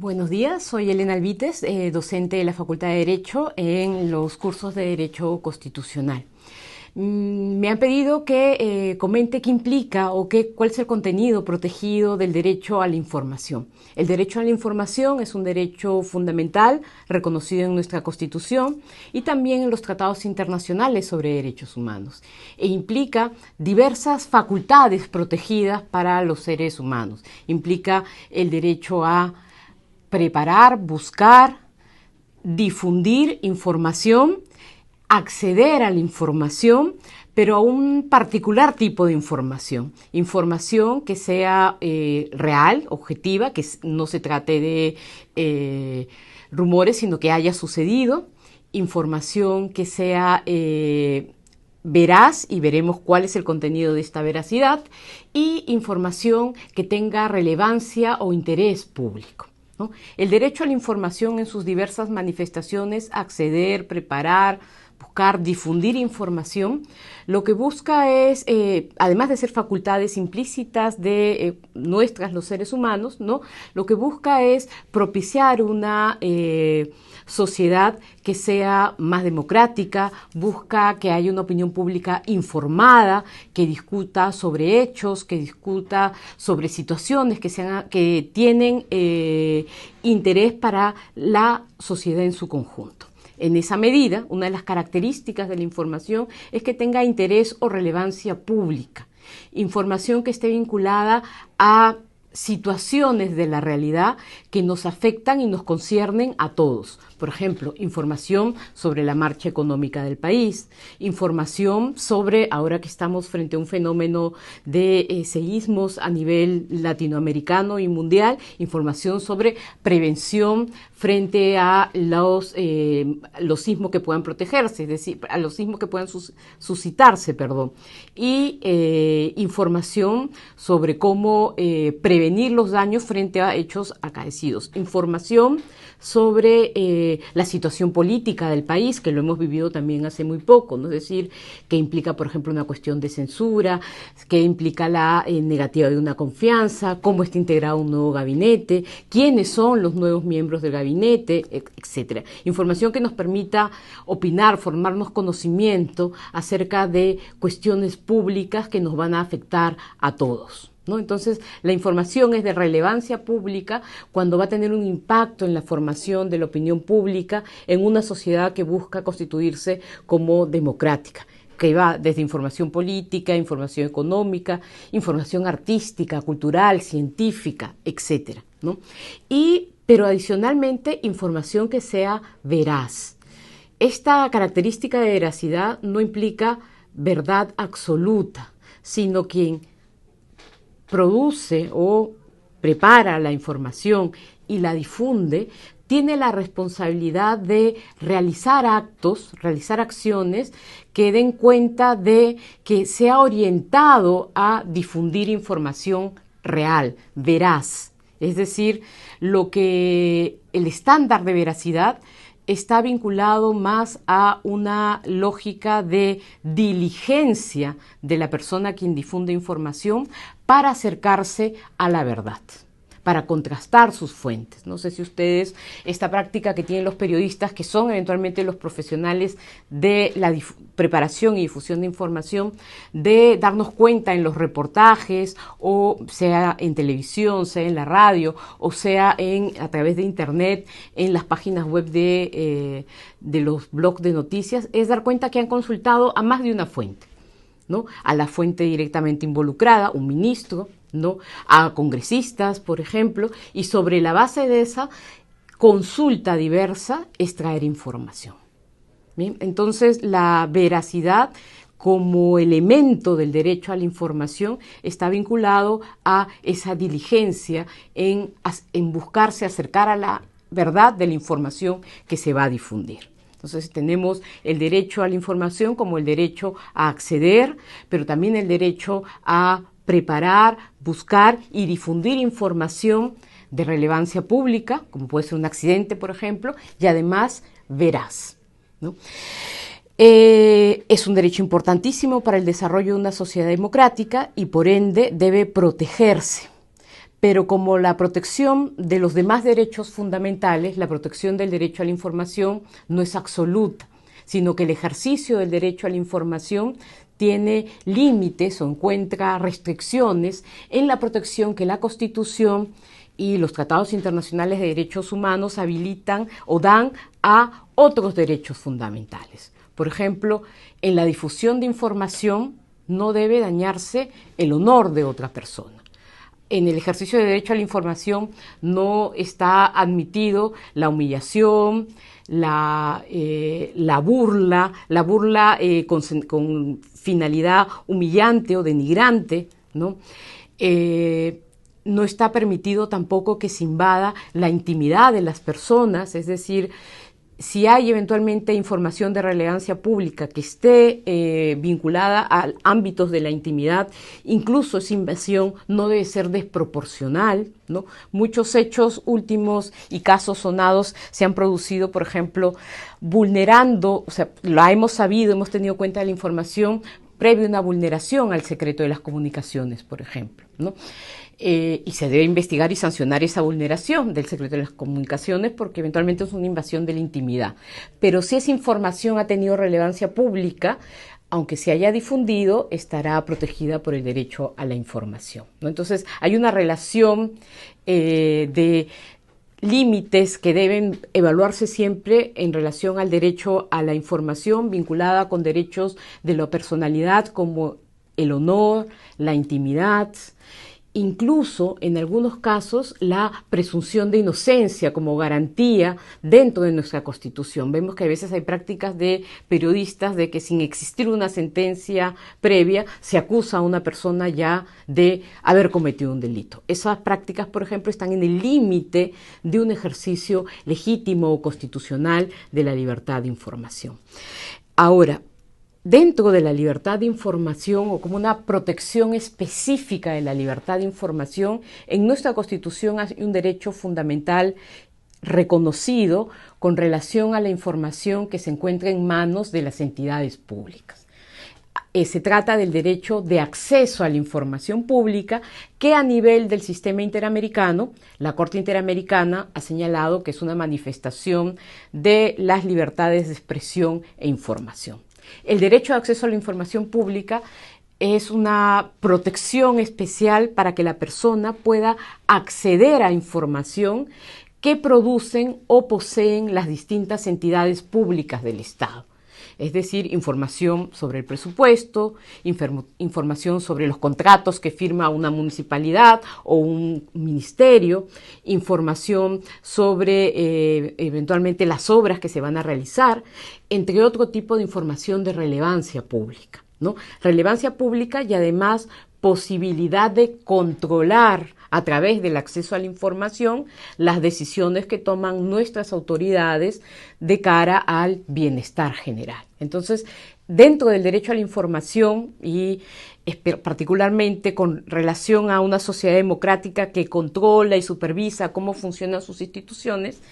Buenos días, soy Elena Albites, docente de la Facultad de Derecho en los cursos de Derecho Constitucional. Me han pedido que comente qué implica o cuál es el contenido protegido del derecho a la información. El derecho a la información es un derecho fundamental reconocido en nuestra Constitución y también en los tratados internacionales sobre derechos humanos e implica diversas facultades protegidas para los seres humanos. Implica el derecho a preparar, buscar, difundir información, acceder a la información, pero a un particular tipo de información. Información que sea real, objetiva, que no se trate de rumores, sino que haya sucedido. Información que sea veraz, y veremos cuál es el contenido de esta veracidad, y información que tenga relevancia o interés público, ¿no? El derecho a la información en sus diversas manifestaciones, acceder, preparar, buscar, difundir información, lo que busca es, además de ser facultades implícitas de nuestras, los seres humanos, ¿no? Lo que busca es propiciar una sociedad que sea más democrática, busca que haya una opinión pública informada, que discuta sobre hechos, que discuta sobre situaciones que tienen interés para la sociedad en su conjunto. En esa medida, una de las características de la información es que tenga interés o relevancia pública. Información que esté vinculada a situaciones de la realidad que nos afectan y nos conciernen a todos. Por ejemplo, información sobre la marcha económica del país, información sobre, ahora que estamos frente a un fenómeno de seísmos a nivel latinoamericano y mundial, información sobre prevención frente a los sismos que puedan protegerse, es decir, a los sismos que puedan suscitarse, y información sobre cómo prevenir los daños frente a hechos acaecidos. Información sobre la situación política del país, que lo hemos vivido también hace muy poco, ¿no? Es decir, que implica, por ejemplo, una cuestión de censura, que implica la negativa de una confianza, cómo está integrado un nuevo gabinete, quiénes son los nuevos miembros del gabinete, etcétera. Información que nos permita opinar, formarnos conocimiento acerca de cuestiones públicas que nos van a afectar a todos, ¿no? Entonces, la información es de relevancia pública cuando va a tener un impacto en la formación de la opinión pública en una sociedad que busca constituirse como democrática, que va desde información política, información económica, información artística, cultural, científica, etcétera, ¿no? Pero adicionalmente, información que sea veraz. Esta característica de veracidad no implica verdad absoluta, sino quien produce o prepara la información y la difunde, tiene la responsabilidad de realizar actos, realizar acciones que den cuenta de que se ha orientado a difundir información real, veraz. Es decir, el estándar de veracidad está vinculado más a una lógica de diligencia de la persona quien difunde información para acercarse a la verdad, para contrastar sus fuentes. No sé si ustedes, esta práctica que tienen los periodistas, que son eventualmente los profesionales de la preparación y difusión de información, de darnos cuenta en los reportajes, o sea en televisión, sea en la radio, o sea a través de internet, en las páginas web de los blogs de noticias, es dar cuenta que han consultado a más de una fuente, ¿no? A la fuente directamente involucrada, un ministro, ¿no? A congresistas, por ejemplo, y sobre la base de esa consulta diversa extraer información. ¿Bien? Entonces, la veracidad como elemento del derecho a la información está vinculado a esa diligencia en buscarse acercar a la verdad de la información que se va a difundir. Entonces tenemos el derecho a la información como el derecho a acceder, pero también el derecho a preparar, buscar y difundir información de relevancia pública, como puede ser un accidente, por ejemplo, y además veraz, ¿no? Es un derecho importantísimo para el desarrollo de una sociedad democrática y por ende debe protegerse. Pero como la protección de los demás derechos fundamentales, la protección del derecho a la información no es absoluta, sino que el ejercicio del derecho a la información tiene límites o encuentra restricciones en la protección que la Constitución y los tratados internacionales de derechos humanos habilitan o dan a otros derechos fundamentales. Por ejemplo, en la difusión de información no debe dañarse el honor de otra persona. En el ejercicio de derecho a la información no está admitido la humillación, la burla con finalidad humillante o denigrante, ¿no? No está permitido tampoco que se invada la intimidad de las personas, es decir, si hay eventualmente información de relevancia pública que esté vinculada a ámbitos de la intimidad, incluso esa invasión no debe ser desproporcional, ¿no? Muchos hechos últimos y casos sonados se han producido, por ejemplo, vulnerando, o sea, la hemos sabido, hemos tenido cuenta de la información previo a una vulneración al secreto de las comunicaciones, por ejemplo, ¿no? Y se debe investigar y sancionar esa vulneración del secreto de las comunicaciones porque eventualmente es una invasión de la intimidad. Pero si esa información ha tenido relevancia pública, aunque se haya difundido, estará protegida por el derecho a la información, ¿no? Entonces, hay una relación de límites que deben evaluarse siempre en relación al derecho a la información vinculada con derechos de la personalidad como el honor, la intimidad, incluso en algunos casos la presunción de inocencia como garantía dentro de nuestra Constitución. Vemos que a veces hay prácticas de periodistas de que sin existir una sentencia previa se acusa a una persona ya de haber cometido un delito. Esas prácticas, por ejemplo, están en el límite de un ejercicio legítimo o constitucional de la libertad de información. Ahora, dentro de la libertad de información o como una protección específica de la libertad de información, en nuestra Constitución hay un derecho fundamental reconocido con relación a la información que se encuentra en manos de las entidades públicas. Se trata del derecho de acceso a la información pública que a nivel del sistema interamericano, la Corte Interamericana ha señalado que es una manifestación de las libertades de expresión e información. El derecho de acceso a la información pública es una protección especial para que la persona pueda acceder a información que producen o poseen las distintas entidades públicas del Estado. Es decir, información sobre el presupuesto, información sobre los contratos que firma una municipalidad o un ministerio, información sobre eventualmente las obras que se van a realizar, entre otro tipo de información de relevancia pública, ¿no? Relevancia pública y además posibilidad de controlar a través del acceso a la información las decisiones que toman nuestras autoridades de cara al bienestar general. Entonces, dentro del derecho a la información y particularmente con relación a una sociedad democrática que controla y supervisa cómo funcionan sus instituciones,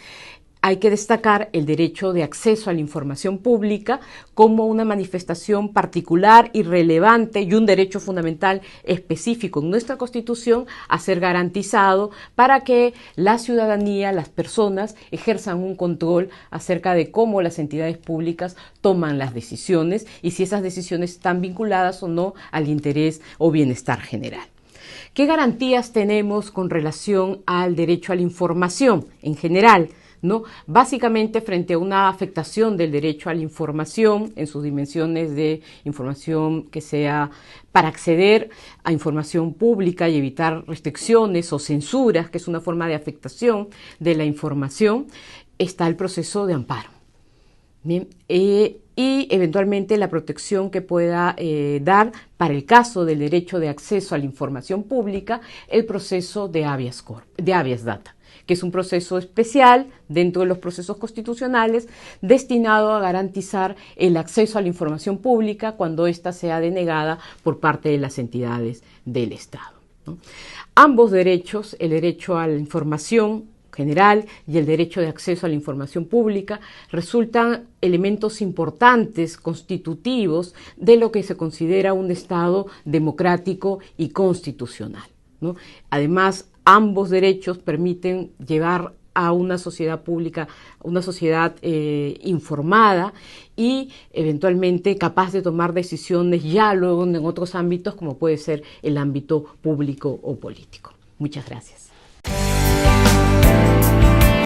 hay que destacar el derecho de acceso a la información pública como una manifestación particular y relevante y un derecho fundamental específico en nuestra Constitución a ser garantizado para que la ciudadanía, las personas, ejerzan un control acerca de cómo las entidades públicas toman las decisiones y si esas decisiones están vinculadas o no al interés o bienestar general. ¿Qué garantías tenemos con relación al derecho a la información en general? ¿No? Básicamente frente a una afectación del derecho a la información en sus dimensiones de información que sea para acceder a información pública y evitar restricciones o censuras, que es una forma de afectación de la información, está el proceso de amparo. Bien, y eventualmente la protección que pueda dar para el caso del derecho de acceso a la información pública, el proceso de habeas data, que es un proceso especial dentro de los procesos constitucionales destinado a garantizar el acceso a la información pública cuando ésta sea denegada por parte de las entidades del Estado, ¿no? Ambos derechos, el derecho a la información general y el derecho de acceso a la información pública, resultan elementos importantes, constitutivos de lo que se considera un Estado democrático y constitucional, ¿no? Además, ambos derechos permiten llevar a una sociedad pública, una sociedad informada y eventualmente capaz de tomar decisiones ya luego en otros ámbitos como puede ser el ámbito público o político. Muchas gracias.